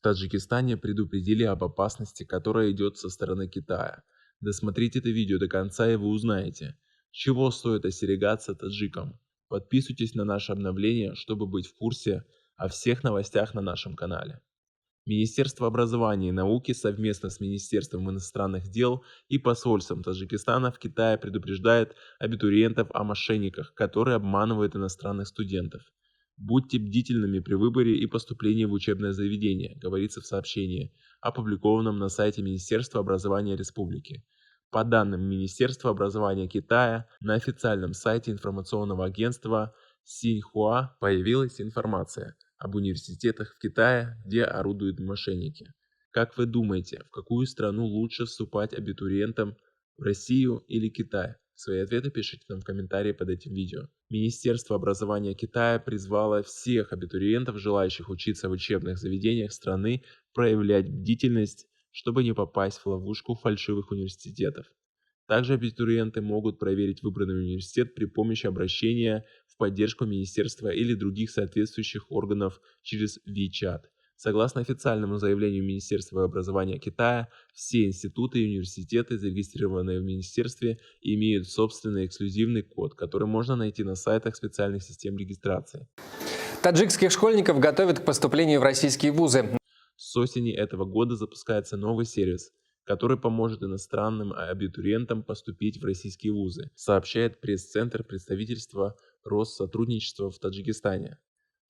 В Таджикистане предупредили об опасности, которая идет со стороны Китая. Досмотрите это видео до конца, и вы узнаете, чего стоит остерегаться таджикам. Подписывайтесь на наше обновление, чтобы быть в курсе о всех новостях на нашем канале. Министерство образования и науки совместно с Министерством иностранных дел и посольством Таджикистана в Китае предупреждает абитуриентов о мошенниках, которые обманывают иностранных студентов. Будьте бдительными при выборе и поступлении в учебное заведение, говорится в сообщении, опубликованном на сайте Министерства образования Республики. По данным Министерства образования Китая, на официальном сайте информационного агентства Синьхуа появилась информация об университетах в Китае, где орудуют мошенники. Как вы думаете, в какую страну лучше вступать абитуриентам, в Россию или Китай? Свои ответы пишите нам в комментарии под этим видео. Министерство образования Китая призвало всех абитуриентов, желающих учиться в учебных заведениях страны, проявлять бдительность, чтобы не попасть в ловушку фальшивых университетов. Также абитуриенты могут проверить выбранный университет при помощи обращения в поддержку министерства или других соответствующих органов через WeChat. Согласно официальному заявлению Министерства образования Китая, все институты и университеты, зарегистрированные в министерстве, имеют собственный эксклюзивный код, который можно найти на сайтах специальных систем регистрации. Таджикских школьников готовят к поступлению в российские вузы. С осени этого года запускается новый сервис, который поможет иностранным абитуриентам поступить в российские вузы, сообщает пресс-центр представительства Россотрудничества в Таджикистане.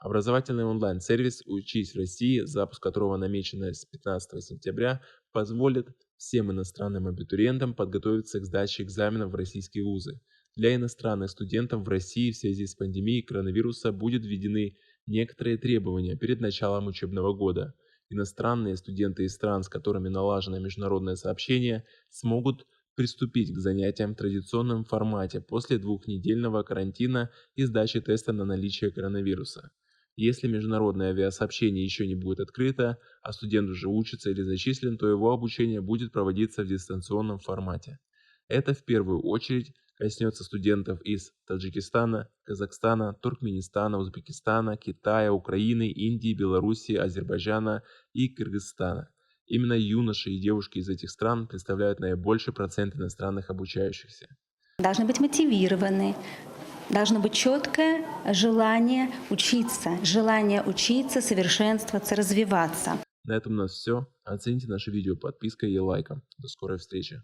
Образовательный онлайн-сервис «Учись в России», запуск которого намечен с 15 сентября, позволит всем иностранным абитуриентам подготовиться к сдаче экзаменов в российские вузы. Для иностранных студентов в России в связи с пандемией коронавируса будут введены некоторые требования перед началом учебного года. Иностранные студенты из стран, с которыми налажено международное сообщение, смогут приступить к занятиям в традиционном формате после двухнедельного карантина и сдачи теста на наличие коронавируса. Если международное авиасообщение еще не будет открыто, а студент уже учится или зачислен, то его обучение будет проводиться в дистанционном формате. Это в первую очередь коснется студентов из Таджикистана, Казахстана, Туркменистана, Узбекистана, Китая, Украины, Индии, Белоруссии, Азербайджана и Кыргызстана. Именно юноши и девушки из этих стран представляют наибольший процент иностранных обучающихся. Должны быть мотивированы, должно быть четкое желание учиться, совершенствоваться, развиваться. На этом у нас все. Оцените наше видео подпиской и лайком. До скорой встречи.